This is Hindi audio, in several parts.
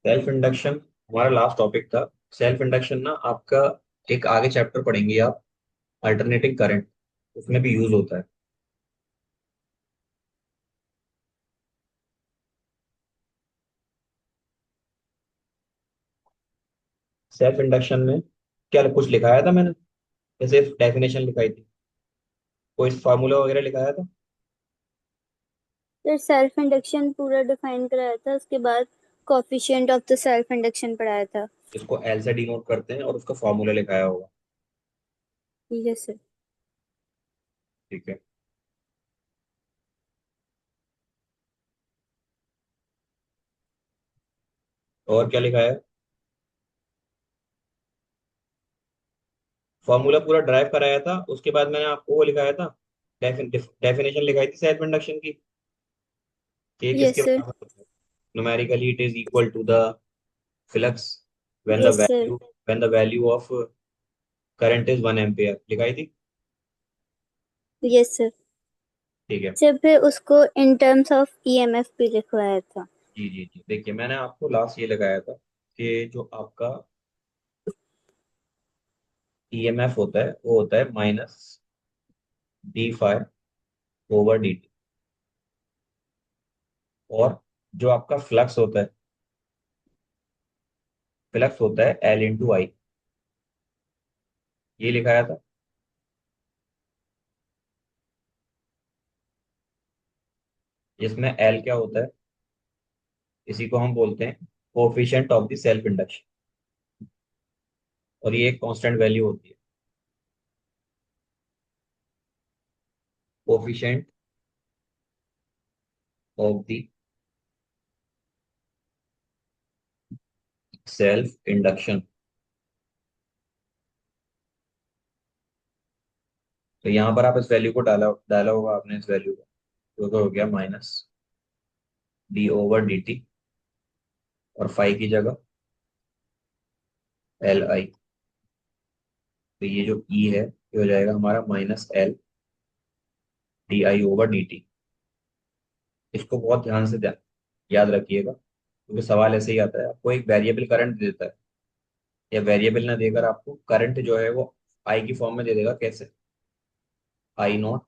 सेल्फ इंडक्शन हमारा लास्ट टॉपिक था। सेल्फ इंडक्शन ना आपका एक आगे चैप्टर पढ़ेंगे आप, अल्टरनेटिंग करंट, उसमें भी यूज होता है। सेल्फ इंडक्शन में क्या कुछ लिखाया था मैंने, जैसे डेफिनेशन लिखाई थी, कोई फार्मूला वगैरह लिखाया था। फिर सेल्फ इंडक्शन पूरा डिफाइन कराया था, उसके बाद coefficient of the self induction पढ़ाया था। इसको एल से डिनोट करते हैं और उसका फार्मूला लिखाया होगा। Yes sir. ठीक है। और क्या लिखाया है? फॉर्मूला पूरा ड्राइव कराया था, उसके बाद मैंने आपको वो लिखाया था, डेफिनेशन लिखाई थी सेल्फ इंडक्शन की, कि ये किसके यस सर। बराबर होता है। Numerically it is equal to the flux when the yes sir. Value when the value of current is 1 ampere, लिखाई थी। Yes sir. ठीक है। जब फिर उसको इन टर्म्स ऑफ ईएमएफ भी लिखवाया था। जी जी जी, देखिए मैंने आपको लास्ट ये लगाया था कि जो आपका ईएमएफ होता है वो होता है माइनस d∅/dt, और जो आपका फ्लक्स होता है L×I, ये लिखाया था। जिसमें L क्या होता है, इसी को हम बोलते हैं coefficient of the self induction, और ये एक कांस्टेंट वैल्यू होती है। Coefficient of the self induction. तो यहाँ पर आप इस वैल्यू को डाला डाला होगा आपने, इस वैल्यू को, जो कि हो गया माइनस d/dt, और फाई की जगह Li। तो ये जो E है ये हो जाएगा हमारा माइनस L/di/dt। इसको बहुत ध्यान से याद रखिएगा, क्योंकि सवाल ऐसे ही आता है, आपको एक वेरिएबल करंट दे देता है, या वेरिएबल ना देकर आपको करंट जो है वो आई की फॉर्म में दे देगा। कैसे? I0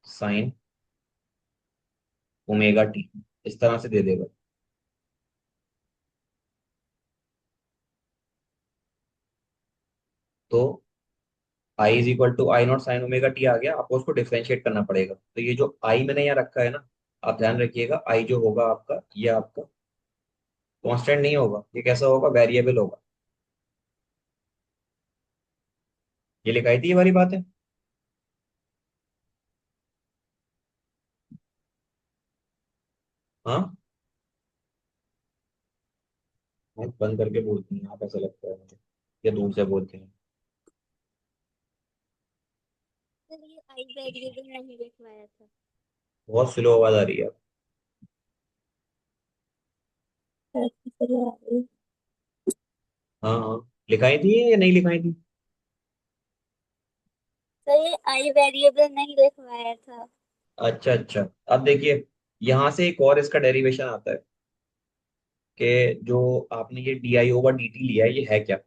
साइन ω t, इस तरह से दे देगा। तो I = I0 sin ω t आ गया, आपको उसको डिफरेंशिएट करना पड़ेगा। तो ये जो आई मैंने यहाँ रखा है ना, आप ध्यान रखिएगा, आई जो होगा आपका, ये आपका कांस्टेंट नहीं होगा, ये कैसा होगा, वेरिएबल होगा। ये लिखाई थी ये वाली बातें। हाँ, आँख बंद करके बोलती हैं आप, ऐसा लगता है मुझे, या दूर से बोलती हैं। सर ये आई वेरिएबल नहीं लिखवाया था। बहुत स्लो आवाज आ रही है। हाँ हाँ, लिखाई थी या नहीं लिखाई थी? सर ये आई वेरिएबल नहीं लिखवाया था। अच्छा अच्छा। अब देखिए, यहाँ से एक और इसका डेरिवेशन आता है, कि जो आपने ये di/dt लिया है, ये है क्या?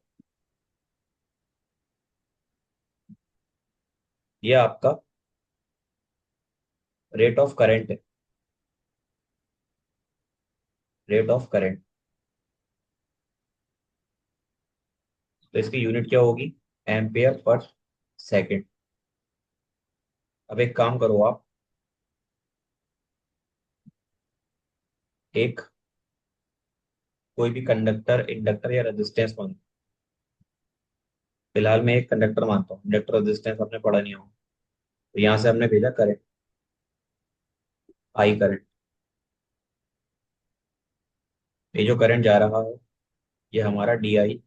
ये आपका रेट ऑफ करंट है, रेट ऑफ करंट। तो इसकी यूनिट क्या होगी? एम्पेयर/सेकंड। अब एक काम करो आप, एक कोई भी कंडक्टर, इंडक्टर या रेजिस्टेंस मान। फिलहाल मैं एक कंडक्टर मानता हूँ, इंडक्टर रेजिस्टेंस आपने पढ़ा नहीं होगा। तो यहाँ से हमने भेजा करंट, आई करंट। ये जो करंट जा रहा है, ये हमारा di/dt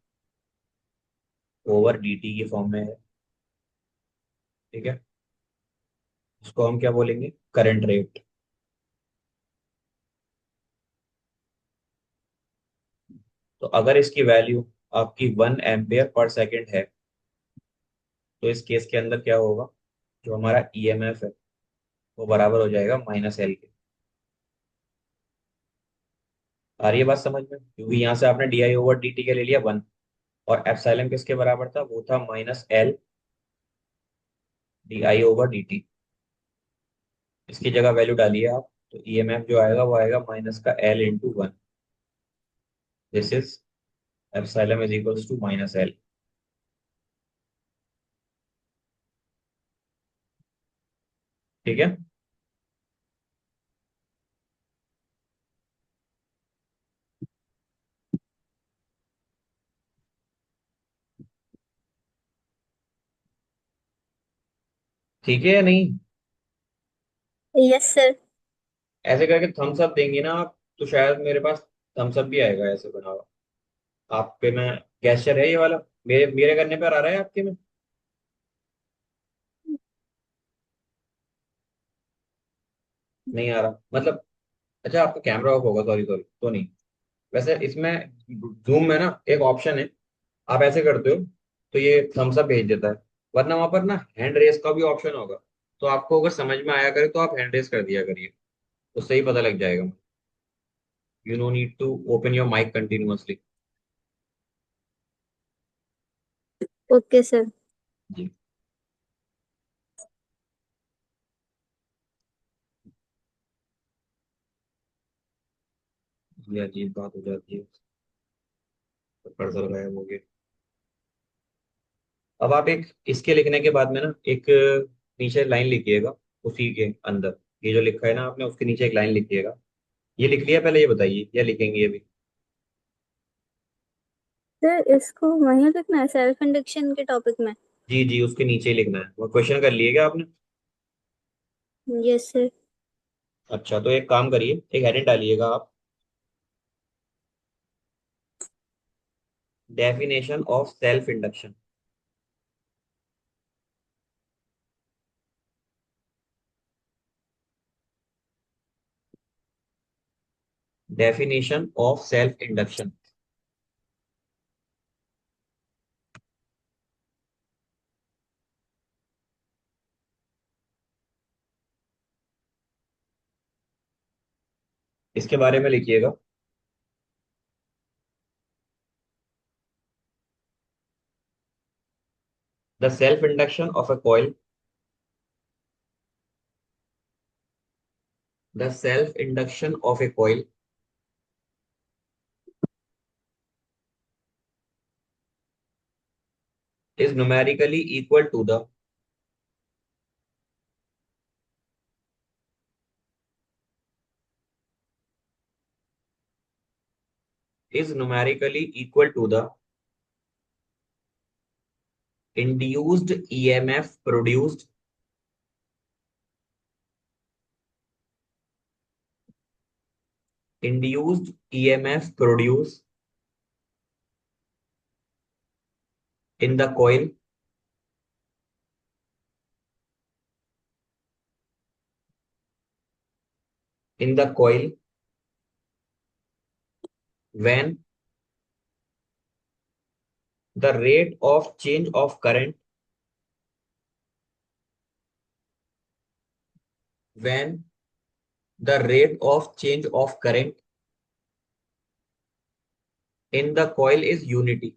की फॉर्म में है। ठीक है। इसको हम क्या बोलेंगे? Current rate. तो अगर इसकी वैल्यू आपकी 1 एम्पेयर पर सेकेंड है, तो इस केस के अंदर क्या होगा, जो हमारा ईएमएफ है वो बराबर हो जाएगा -L के। आ रही है बात समझ में? क्योंकि यहाँ से आपने D I over D T के ले लिया 1, और एप्सिलॉन किसके बराबर था? वो था -L DI/dt। इसकी जगह वैल्यू डालिए आप, तो ईएमएफ जो आएगा वो आएगा माइनस का L/1। This is epsilon is equals to -L। ठीक है। ठीक है या नहीं? Yes sir. ऐसे करके थम्स अप देंगे ना आप, तो शायद मेरे पास थम्स अप भी आएगा ऐसे बना हुआ। आप पे मैं, गैस्चर है ये वाला, मेरे मेरे करने पर आ रहा है आपके में? नहीं आ रहा मतलब? अच्छा, आपका कैमरा ऑफ होगा, सॉरी सॉरी, तो नहीं। वैसे इसमें जूम में ना एक ऑप्शन है, आप ऐसे करते हो तो ये थम्स अप भेज देता है। वरना वहां पर ना हैंड रेस का भी ऑप्शन होगा, तो आपको अगर समझ में आया करे तो आप हैंड रेस कर दिया करिए, उससे ही पता लग जाएगा। You no need to open your mic continuously. Okay sir. जी। ये अजीब बात हो जाती है, तो कर्सर गायब हो गया। अब आप एक इसके लिखने के बाद में ना एक नीचे लाइन लिखिएगा, उसी के अंदर ये जो लिखा है ना आपने, उसके नीचे एक लाइन लिखिएगा। ये लिख लिया पहले, ये बताइए, या लिखेंगे ये भी? सर इसको वहीं लिखना है सेल्फ इंडक्शन के टॉपिक में? जी जी, उसके नीचे ही लिखना है। वो क्वेश्चन कर लिए क्या आपने? Yes sir. अच्छा, तो एक काम करिए, एक हेडिंग डालिएगा आप, definition of self induction. Definition of self induction. इसके बारे में लिखिएगा। The self induction of a coil, the self induction of A coil is numerically equal to the, is numerically equal to the induced EMF produced, induced EMF produced in the coil, in the coil when the rate of change of current, when the rate of change of current in the coil is unity,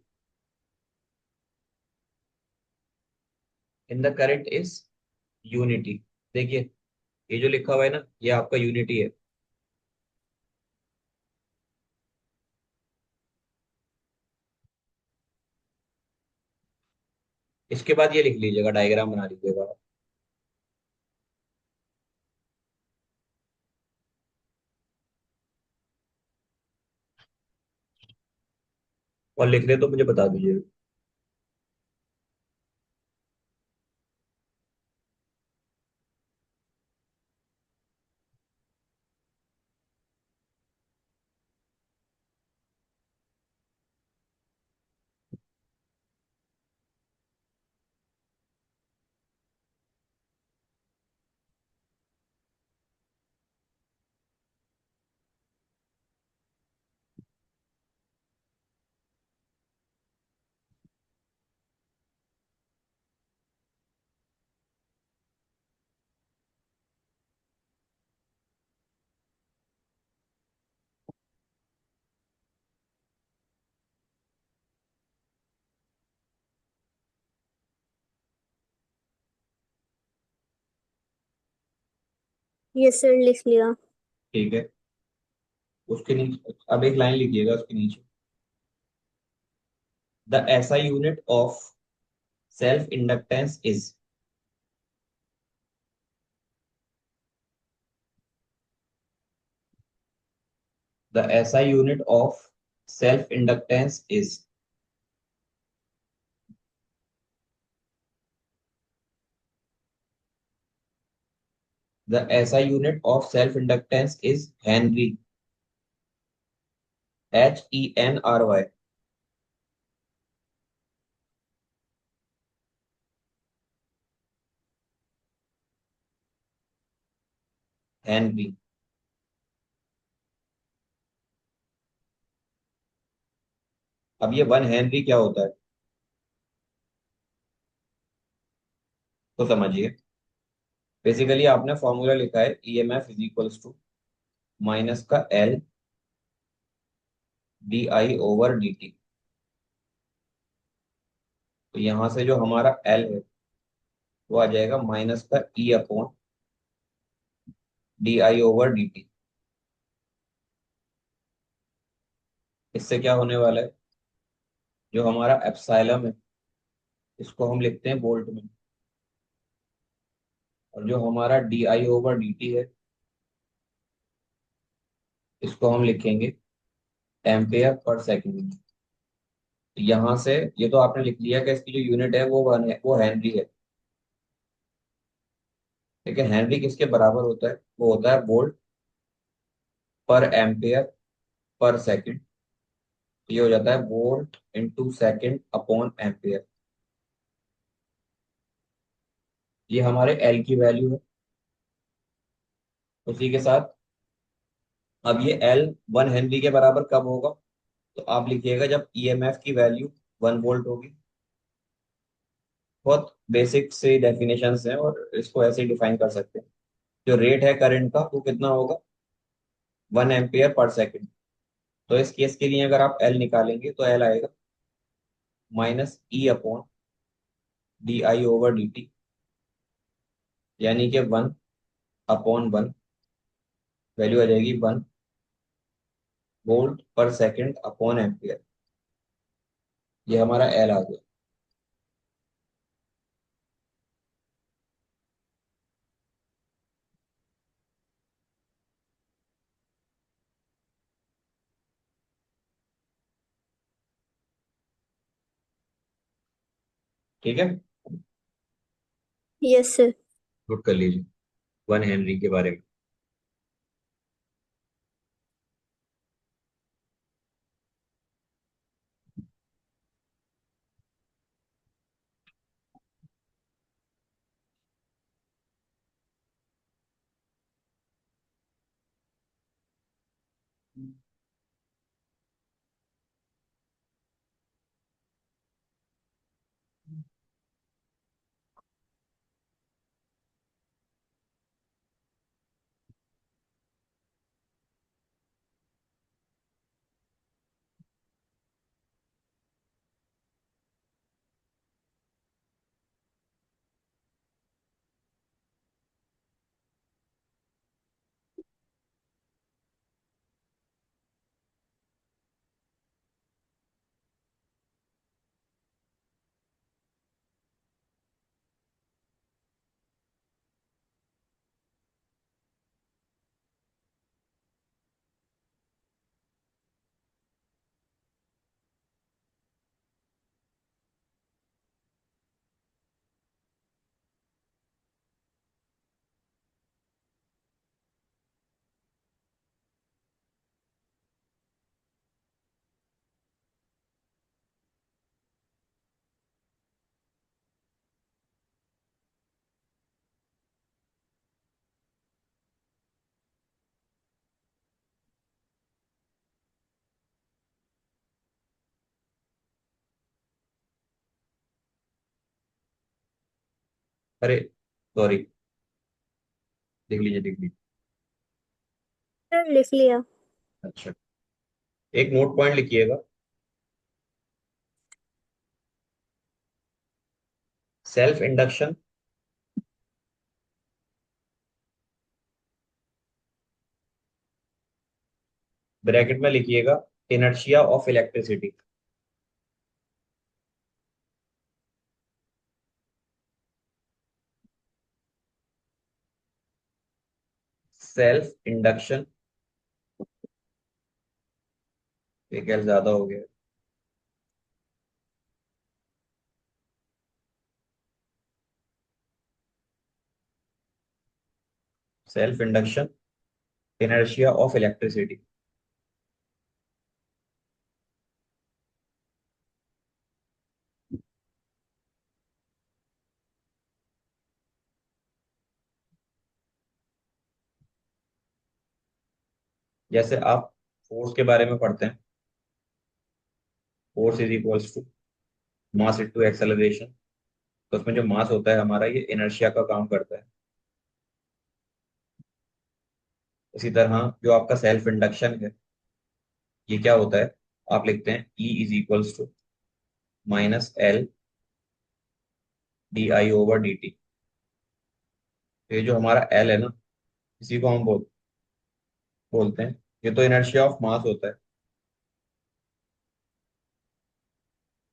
in the current is unity। देखिए, ये जो लिखा हुआ है ना, ये आपका यूनिटी है। इसके बाद ये लिख लीजिएगा, डायग्राम बना लीजिएगा। और लिख ले तो मुझे बता दीजिए। यस सर, लिख लिया। ठीक है। उसके नीचे अब एक लाइन लिखिएगा उसके नीचे, the SI unit of self inductance is. The SI unit of self inductance is. The SI unit of self inductance is Henry, HENRY। Henry. अब ये 1 हेनरी क्या होता है तो समझिए। बेसिकली आपने फॉर्मूला लिखा है EMF is equals to minus का LdI/dt। तो यहाँ से जो हमारा L है वो आ जाएगा माइनस का E/DI/dt। इससे क्या होने वाला है, जो हमारा एप्सिलॉन है इसको हम लिखते हैं वोल्ट में, और जो हमारा DI/dt है इसको हम लिखेंगे एम्पेयर पर सेकेंड में। तो यहाँ से ये तो आपने लिख लिया कि इसकी जो यूनिट है वो वन है, वो हेनरी है। लेकिन हेनरी किसके बराबर होता है, वो होता है volt per ampere per second. ये हो जाता है volt into second upon ampere. ये हमारे एल की वैल्यू है। उसी के साथ अब ये एल 1 हेनरी के बराबर कब होगा, तो आप लिखिएगा जब ईएमएफ की वैल्यू 1 वोल्ट होगी। बहुत बेसिक से डेफिनेशंस हैं और इसको ऐसे डिफाइन कर सकते हैं। जो रेट है करंट का वो कितना होगा, 1 एम्पियर पर सेकेंड। तो इस केस के लिए अगर आप एल निकालेंगे तो एल आएगा -E/DI/dt, यानी कि 1/1, वैल्यू आ जाएगी 1 वोल्ट पर सेकेंड अपॉन एम्पियर। ये हमारा एल आ गया। ठीक है, यस सर। नोट कर लीजिए 1 हेनरी के बारे में। अरे सॉरी, देख लीजिए देख लीजिए। सर लिख लिया। अच्छा, एक नोट पॉइंट लिखिएगा, सेल्फ इंडक्शन ब्रैकेट में लिखिएगा inertia of electricity. Self induction, ये क्या ज्यादा हो गया, self induction inertia of electricity. जैसे आप फोर्स के बारे में पढ़ते हैं, force is equals to mass into acceleration, तो उसमें जो मास होता है हमारा, ये इनर्शिया का काम करता है। इसी तरह जो आपका सेल्फ इंडक्शन है, ये क्या होता है, आप लिखते हैं E is equals to -L DI/dt। ये जो हमारा L है ना, इसी को हम बोलते हैं, ये तो इनर्शिया ऑफ मास होता है,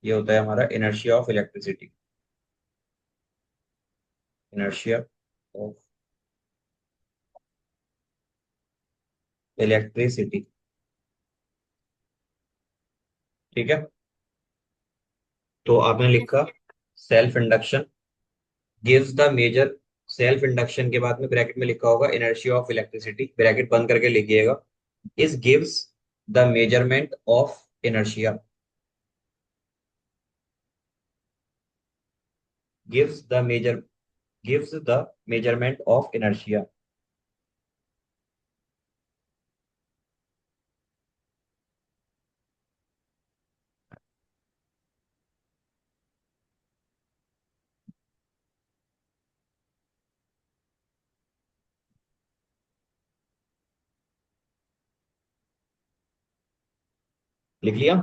ये होता है हमारा inertia of electricity, inertia of electricity. ठीक है, तो आपने यस लिखा self induction gives the measure, self induction के बाद में ब्रैकेट में लिखा होगा इनर्शिया ऑफ इलेक्ट्रिसिटी, ब्रैकेट बंद करके लिखिएगा इस gives the measurement of inertia, gives the measure, gives the measurement of inertia. लिख लिया?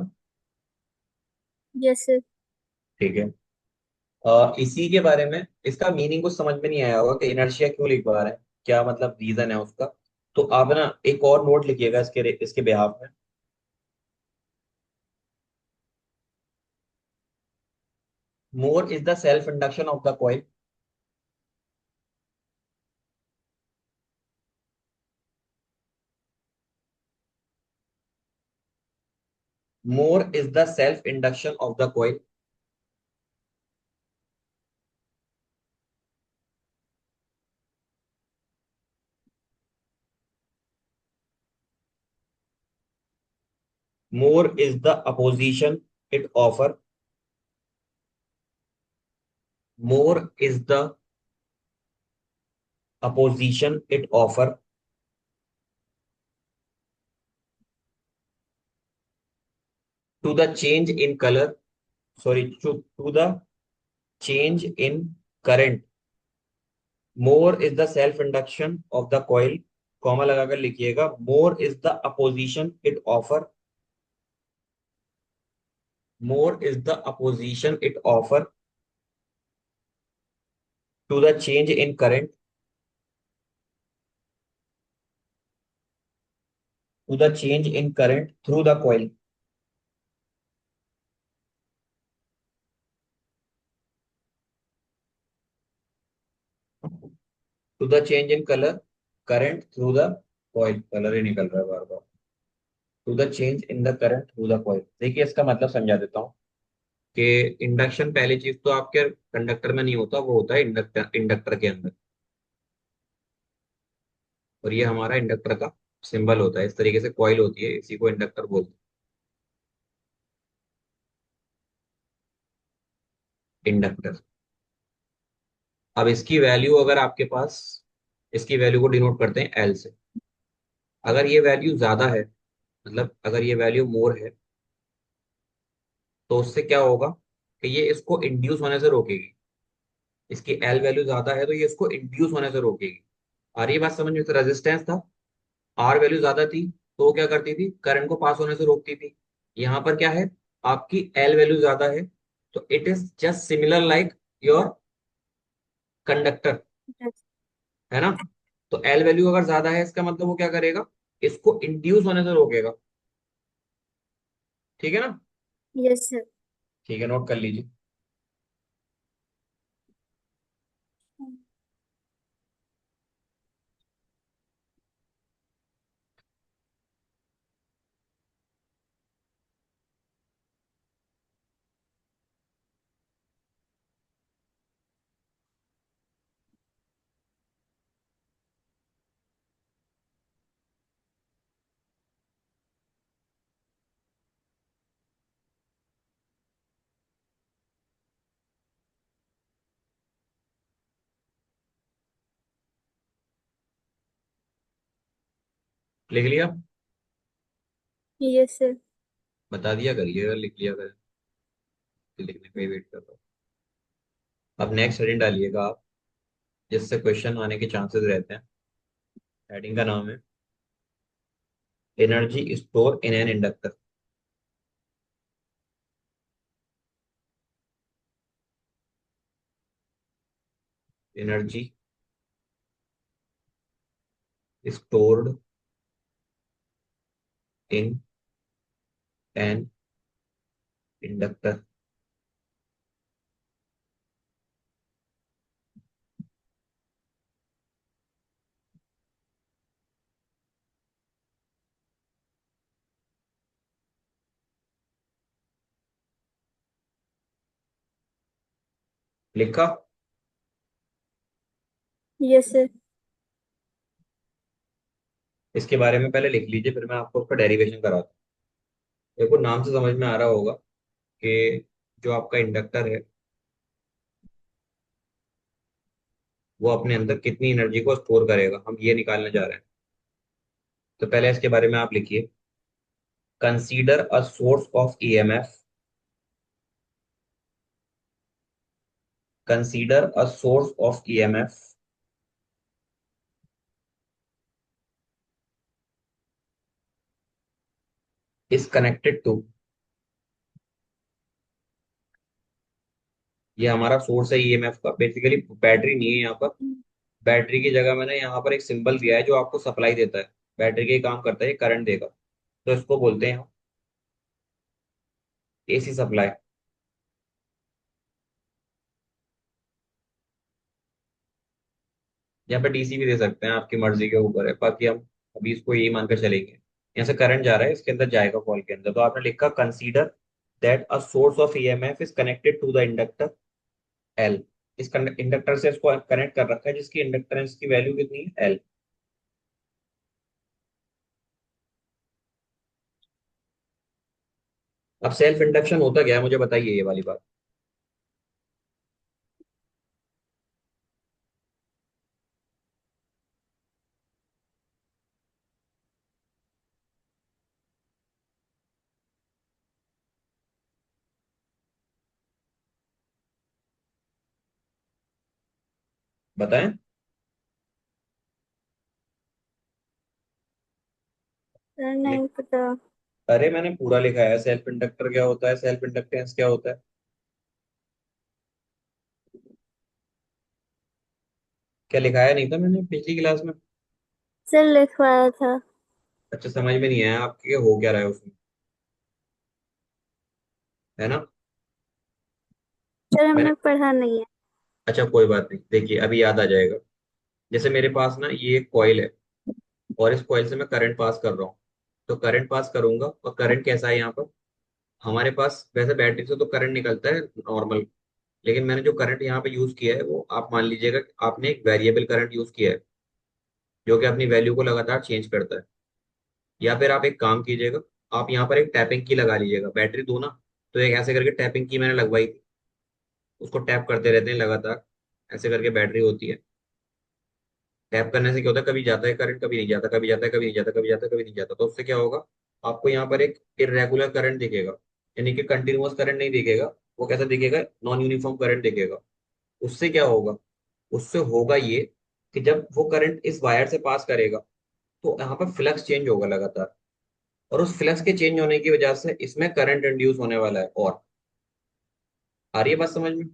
Yes sir. ठीक है। इसी के बारे में, इसका मीनिंग कुछ समझ में नहीं आया होगा कि इनर्शिया क्यों लिख पा रहे हैं, क्या मतलब रीजन है उसका। तो आप ना एक और नोट लिखिएगा इसके बिहाफ में। More is the self induction of the coil, more is the self induction of the coil, more is the opposition it offer, more is the opposition it offer to the change in color, sorry, to the change in current, more is the self induction of the coil, comma लगाकर लिखिएगा more is the opposition it offer, more is the opposition it offer to the change in current, to the change in current through the coil, to the change in color current through the coil, colour ही निकल रहा है बार बार, to the change in the current through the coil. देखिए इसका मतलब समझा देता हूँ कि इंडक्शन पहली चीज तो आपके कंडक्टर में नहीं होता, वो होता है इंडक्टर, इंडक्टर के अंदर। और ये हमारा इंडक्टर का सिंबल होता है, इस तरीके से कॉइल होती है, इसी को इंडक्टर बोलते हैं, इंडक्टर। अब इसकी वैल्यू अगर आपके पास, इसकी वैल्यू को डिनोट करते हैं एल से। अगर ये वैल्यू ज्यादा है, मतलब अगर ये वैल्यू मोर है, तो उससे क्या होगा कि ये इसको इंड्यूस होने से रोकेगी। इसकी एल वैल्यू ज्यादा है तो ये इसको इंड्यूस होने से रोकेगी। और ये बात समझ में, रेजिस्टेंस था, आर वैल्यू ज्यादा थी तो वो क्या करती थी, करंट को पास होने से रोकती थी। यहाँ पर क्या है, आपकी एल वैल्यू ज्यादा है, तो it is just similar like your conductor, yes. है ना। तो एल वैल्यू अगर ज्यादा है, इसका मतलब वो क्या करेगा, इसको इंड्यूस होने से रोकेगा। ठीक है ना? Yes sir. ठीक है, नोट कर लीजिए। लिख लिया? Yes sir. बता दिया करिए अगर लिख लिया करें। लिखने का ही वेट कर रहा हूँ। अब नेक्स्ट हेडिंग डालिएगा आप, जिससे क्वेश्चन आने के चांसेस रहते हैं। हेडिंग का नाम है energy store in an inductor. Energy stored in an inductor. लिखा? Yes sir. इसके बारे में पहले लिख लीजिए, फिर मैं आपको उसका डेरिवेशन कराता हूँ। देखो, नाम से समझ में आ रहा होगा कि जो आपका इंडक्टर है वो अपने अंदर कितनी एनर्जी को स्टोर करेगा, हम ये निकालने जा रहे हैं। तो पहले इसके बारे में आप लिखिए, consider a source of EMF. Consider a source of EMF is connected to, ये हमारा सोर्स है ईएमएफ का, बेसिकली बैटरी नहीं है यहाँ पर। बैटरी की जगह मैंने यहाँ पर एक सिंबल दिया है जो आपको सप्लाई देता है। बैटरी के काम करता है, ये करंट देगा, तो इसको बोलते हैं हम एसी सप्लाई। यहाँ पे डीसी भी दे सकते हैं, आपकी मर्जी के ऊपर है, बाकी हम अभी इसको यही मानकर चलेंगे। यहाँ से करंट जा रहा है, इसके अंदर जाएगा कॉल के अंदर। तो आपने लिखा consider that a source of EMF is connected to the inductor L. इस इंडक्टर से इसको कनेक्ट कर रखा है, जिसकी इंडक्टेंस की वैल्यू कितनी है, एल। अब सेल्फ इंडक्शन होता क्या है, मुझे बताइए ये वाली बात। बताएं। सर लिख, नहीं पता। अरे मैंने पूरा लिखा है, सेल्फ इंडक्टर क्या होता है, सेल्फ इंडक्टेंस क्या होता है। क्या लिखाया नहीं था मैंने पिछली क्लास में? सर लिखवाया था। अच्छा, समझ में नहीं आया आपके, हो क्या रहा है उसमें, है ना? सर मैंने, हमने पढ़ा नहीं है। अच्छा कोई बात नहीं, देखिए अभी याद आ जाएगा। जैसे मेरे पास ना ये एक कॉइल है, और इस कॉइल से मैं करंट पास कर रहा हूँ। तो करंट पास करूंगा, और करंट कैसा है यहाँ पर, हमारे पास वैसे बैटरी से तो करंट निकलता है नॉर्मल, लेकिन मैंने जो करंट यहाँ पे यूज किया है वो आप मान लीजिएगा कि आपने एक वेरिएबल करंट यूज किया है, जो कि अपनी वैल्यू को लगातार चेंज करता है। या फिर आप एक काम कीजिएगा, आप यहाँ पर एक टैपिंग की लगा लीजिएगा, बैटरी दो ना, तो एक ऐसे करके टैपिंग की मैंने लगवाई थी, उसको टैप करते रहते हैं लगातार, ऐसे करके बैटरी होती है। टैप करने से क्या होता है, कभी जाता है करंट, कभी नहीं जाता, कभी जाता है, कभी नहीं जाता, कभी जाता है, कभी नहीं जाता। तो उससे क्या होगा, आपको यहाँ पर एक इरेगुलर करंट दिखेगा, यानी कि कंटिन्यूअस करंट नहीं दिखेगा। वो कैसा दिखेगा, नॉन यूनिफॉर्म करंट दिखेगा। उससे क्या होगा, उससे होगा ये कि जब वो करंट इस वायर से पास करेगा, तो यहाँ पर फ्लक्स चेंज होगा लगातार, और उस फ्लक्स के चेंज होने की वजह से इसमें करंट इंड्यूस होने वाला है। और आ रही है बात समझ में?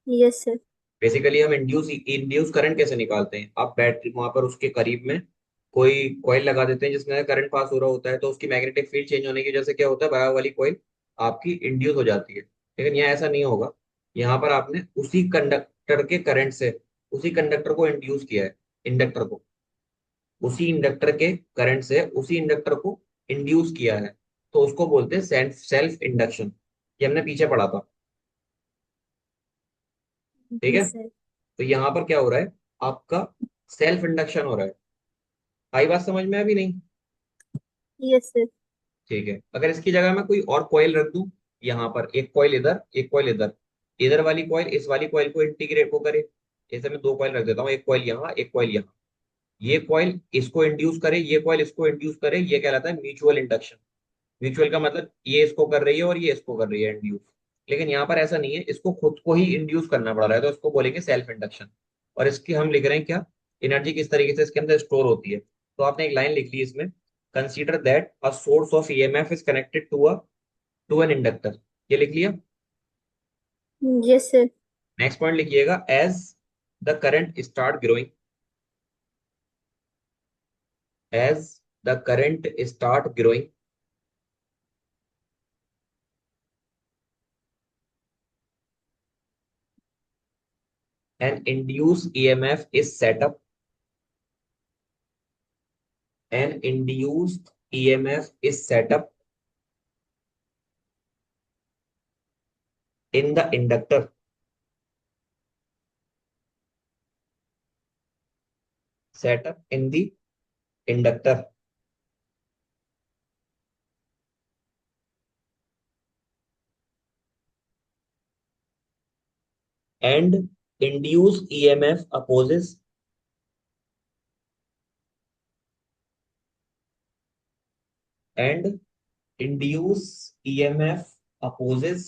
Yes sir. बेसिकली हम इंड्यूस इंड्यूस करंट कैसे निकालते हैं, आप बैटरी वहां पर उसके करीब में कोई कॉइल लगा देते हैं जिसमें करंट पास हो रहा होता है, तो उसकी मैग्नेटिक फील्ड चेंज होने की वजह से क्या होता है, बायो वाली कॉइल आपकी इंड्यूस हो जाती है। लेकिन यहाँ ऐसा नहीं होगा। यहाँ पर आपने उसी कंडक्टर के करंट से उसी कंडक्टर को इंड्यूस किया है, इंडक्टर को उसी इंडक्टर के करंट से उसी इंडक्टर को इंड्यूस किया है, तो उसको बोलते हैं सेल्फ सेल्फ इंडक्शन। ये हमने पीछे पढ़ा था। ठीक है। Yes sir. तो यहाँ पर क्या हो रहा है, आपका सेल्फ इंडक्शन हो रहा है। आई बात समझ में? अभी नहीं? Yes sir. ठीक है। अगर इसकी जगह मैं कोई और कॉइल रख दूं, यहाँ पर एक कॉइल इधर एक कॉइल इधर, इधर वाली कॉइल इस वाली कॉइल को इंटीग्रेट वो करे, जैसे मैं दो कॉइल रख देता हूँ, एक कॉइल यहाँ एक कॉइल यहाँ, ये कॉइल इसको इंड्यूस करे ये कॉइल इसको इंड्यूस करे, ये कहलाता है म्यूचुअल इंडक्शन। म्यूचुअल का मतलब ये इसको कर रही है और ये इसको कर रही है इंड्यूस। लेकिन यहाँ पर ऐसा नहीं है, इसको खुद को ही इंड्यूस करना पड़ रहा है, तो इसको बोलेंगे सेल्फ इंडक्शन। और इसकी हम लिख रहे हैं क्या, एनर्जी किस तरीके से इसके अंदर स्टोर होती है। तो आपने एक लाइन लिख ली इसमें, consider that a source of EMF is connected to an inductor. ये लिख लिया। Yes sir. नेक्स्ट पॉइंट लिखिएगा, as the current start growing, as the current start growing, an induced EMF is set up, an induced EMF is set up in the inductor, set up in the inductor, and induced EMF opposes, and induced EMF opposes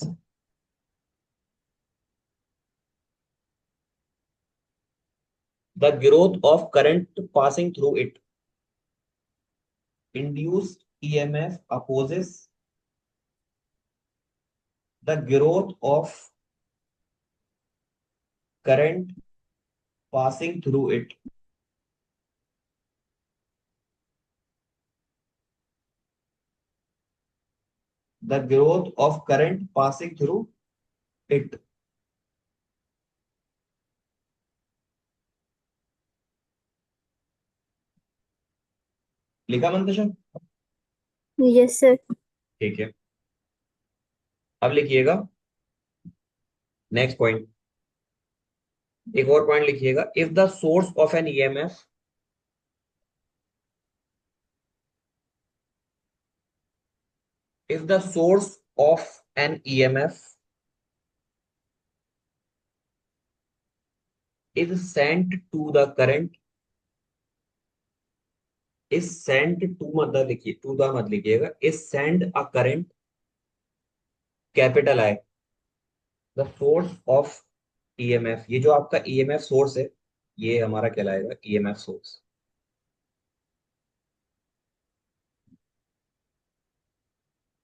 the growth of current passing through it. Induced EMF opposes the growth of current passing through it. The growth of current passing through it. लिखा मंतशा? Yes sir. ठीक है। अब लिखिएगा नेक्स्ट पॉइंट, एक और पॉइंट लिखिएगा, if the source of an EMF, if the source of an EMF is sent to the current, is sent to मतलब लिखिए, टू द मत लिखिएगा, is send a current capital I, the source of EMF, ये जो आपका ईएमएफ सोर्स है, ये हमारा कहलाएगा ईएमएफ सोर्स।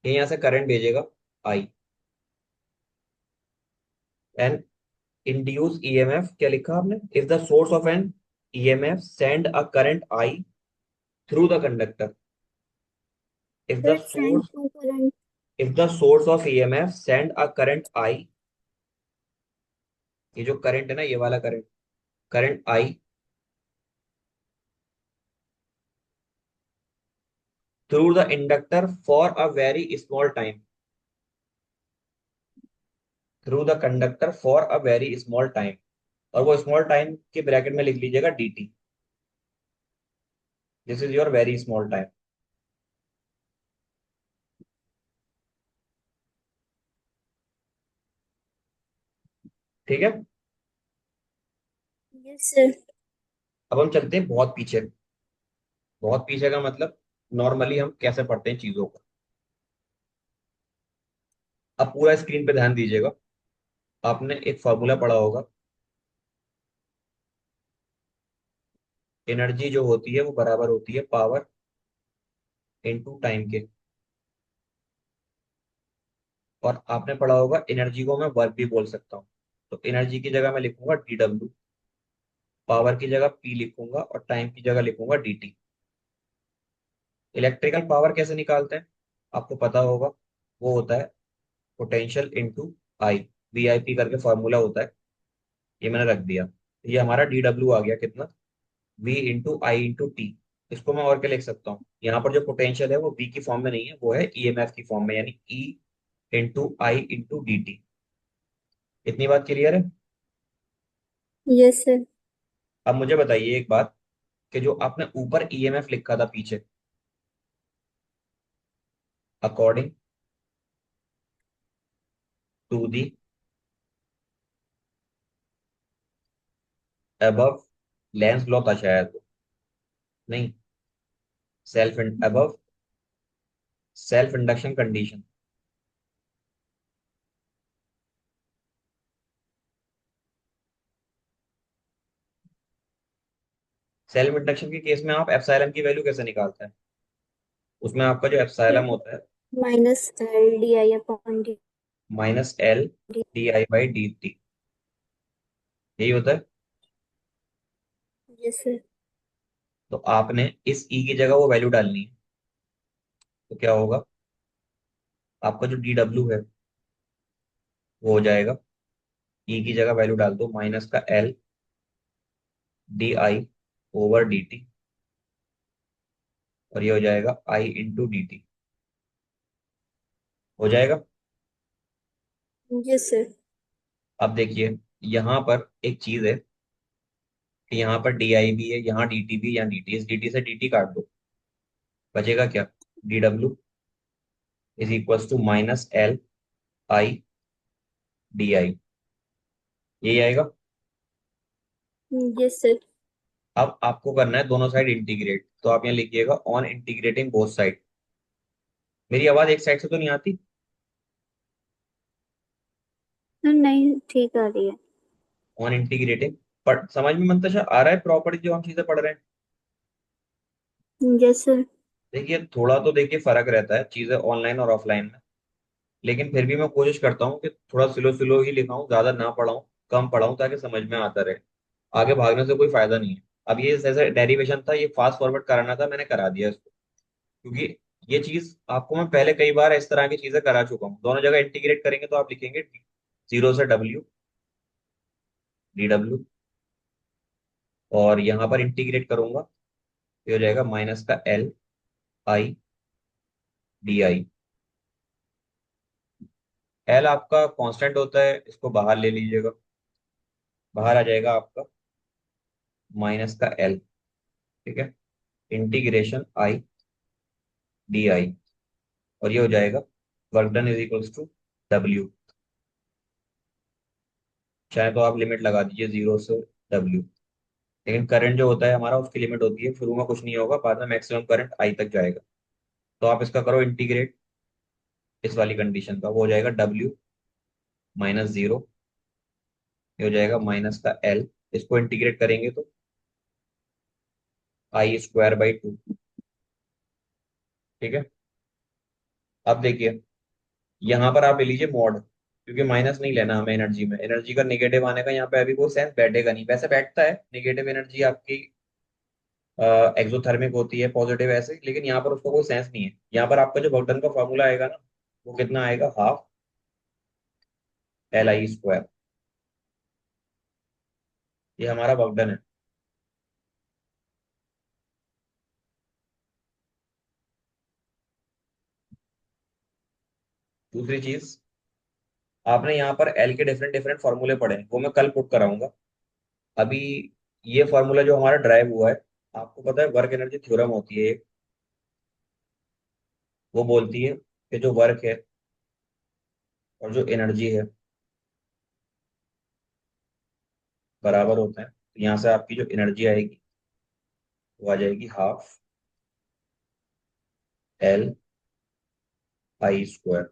ये यहां से करंट भेजेगा आई, एन इंड्यूस ईएमएफ, क्या लिखा आपने, if the source of an EMF send a current I through the conductor, if the sir send source to current. if the source of EMF send a current I, ये जो करंट है ना, ये वाला current, current I through the inductor for a very small time, through the conductor for a very small time, और वो स्मॉल टाइम के ब्रैकेट में लिख लीजिएगा dt, this is your very small time. ठीक है। Yes sir. अब हम चलते हैं बहुत पीछे। बहुत पीछे का मतलब नॉर्मली हम कैसे पढ़ते हैं चीजों को। अब पूरा स्क्रीन पे ध्यान दीजिएगा, आपने एक फॉर्मूला पढ़ा होगा, एनर्जी जो होती है वो बराबर होती है पावर इनटू टाइम के। और आपने पढ़ा होगा एनर्जी को मैं वर्क भी बोल सकता हूँ, तो एनर्जी की जगह मैं लिखूंगा डी डब्ल्यू, पावर की जगह पी लिखूंगा और टाइम की जगह लिखूंगा dt। इलेक्ट्रिकल पावर कैसे निकालते हैं, आपको पता होगा। वो होता है पोटेंशियल इंटू आई, वीआईपी करके फॉर्मूला होता है। ये मैंने रख दिया। ये हमारा डी डब्ल्यू आ गया कितना, V into I into T. इसको मैं और क्या लिख सकता हूँ, यहाँ पर जो पोटेंशियल है वो वी की फॉर्म में नहीं है, वो है ईएमएफ की फॉर्म में, यानी E into I into D T. इतनी बात क्लियर है। Yes sir. अब मुझे बताइए एक बात, कि जो आपने ऊपर ईएमएफ लिखा था पीछे, according to the above Lenz law था शायद वो, नहीं, self above self induction condition. Self induction के केस में आप एप्सिलॉन की वैल्यू कैसे निकालते हैं, उसमें आपका जो एप्सिलॉन होता है -LDI/dt। Minus L D I by D T, यही होता है। Yes sir. तो आपने इस ई की जगह वो वैल्यू डालनी है, तो क्या होगा, आपका जो डी डब्ल्यू है वो हो जाएगा, ई की जगह वैल्यू डाल दो माइनस का L D I over D T, और ये हो जाएगा आई इंटू डी टी, हो जाएगा। Yes sir. अब देखिए, यहाँ पर एक चीज है कि यहाँ पर डी आई भी है, यहाँ डी टी भी, यहाँ डी टी, इस डी टी से डी टी काट दो, बचेगा क्या, D W is equal to minus L I D I, यही आएगा। Yes sir. अब आपको करना है दोनों साइड इंटीग्रेट, तो आप यहाँ लिखिएगा ऑन इंटीग्रेटिंग बोथ साइड। मेरी आवाज एक साइड से तो नहीं आती। नहीं, ठीक आ रही है। ऑन इंटीग्रेटिंग, पर समझ में मंतशा आ रहा है प्रॉपर्टी जो हम चीजें पढ़ रहे हैं। Yes sir. देखिए थोड़ा तो देखिए फर्क रहता है चीजें ऑनलाइन और ऑफलाइन में, लेकिन फिर भी मैं कोशिश करता हूँ कि थोड़ा स्लो स्लो ही लिखाऊं, ज्यादा ना पढ़ाऊं, कम पढ़ाऊं, ताकि समझ में आता रहे। आगे भागने से कोई फायदा नहीं है। अब ये जैसे डेरिवेशन था, ये फास्ट फॉरवर्ड कराना था, मैंने करा दिया इसको, क्योंकि ये चीज आपको मैं पहले कई बार इस तरह की चीजें करा चुका हूँ। दोनों जगह इंटीग्रेट करेंगे तो आप लिखेंगे जीरो से डब्ल्यू, डी डब्ल्यू, और यहाँ पर इंटीग्रेट करूंगा, ये हो जाएगा माइनस का L I D I. L आपका कांस्टेंट होता है, इसको बाहर ले लीजिएगा, बाहर आ जाएगा आपका माइनस का एल, ठीक है, इंटीग्रेशन आई डी आई, और ये हो जाएगा work done is equals to W. चाहे तो आप लिमिट लगा दीजिए जीरो से डब्ल्यू, लेकिन करंट जो होता है हमारा उसकी लिमिट होती है, शुरू में कुछ नहीं होगा, बाद में मैक्सिमम करंट आई तक जाएगा। तो आप इसका करो इंटीग्रेट, इस वाली कंडीशन का, वो हो जाएगा डब्ल्यू माइनस जीरो, ये हो जाएगा माइनस का एल, इसको इंटीग्रेट करेंगे तो आई स्क्वायर बाई टू, ठीक है। अब देखिए, यहाँ पर आप ले लीजिए मॉड, क्योंकि माइनस नहीं लेना हमें एनर्जी में, एनर्जी का नेगेटिव आने का यहाँ पे अभी कोई सेंस बैठेगा नहीं, वैसे बैठता है नेगेटिव एनर्जी आपकी एक्सोथर्मिक होती है, पॉजिटिव ऐसे, लेकिन यहाँ पर उसका कोई सेंस नहीं है। यहाँ पर आपका जो बॉल्टन का फॉर्मूला आएगा ना, वो कितना आएगा, हाफ एल आई स्क्वायर, ये हमारा बॉल्टन है। दूसरी चीज, आपने यहाँ पर एल के डिफरेंट डिफरेंट फॉर्मूले पढ़े हैं, वो मैं कल पुट कराऊंगा। अभी ये फॉर्मूला जो हमारा ड्राइव हुआ है, आपको पता है वर्क एनर्जी थ्योरम होती है एक, वो बोलती है कि जो वर्क है और जो एनर्जी है बराबर होते हैं। तो यहाँ से आपकी जो एनर्जी आएगी वो आ जाएगी हाफ एल आई स्क्वायर।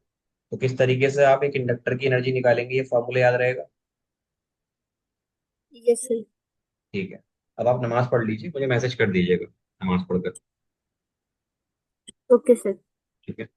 तो किस तरीके से आप एक इंडक्टर की एनर्जी निकालेंगे, ये फॉर्मूला याद रहेगा। Yes sir. ठीक है। अब आप नमाज पढ़ लीजिए, मुझे मैसेज कर दीजिएगा नमाज पढ़कर। Okay sir. ठीक है।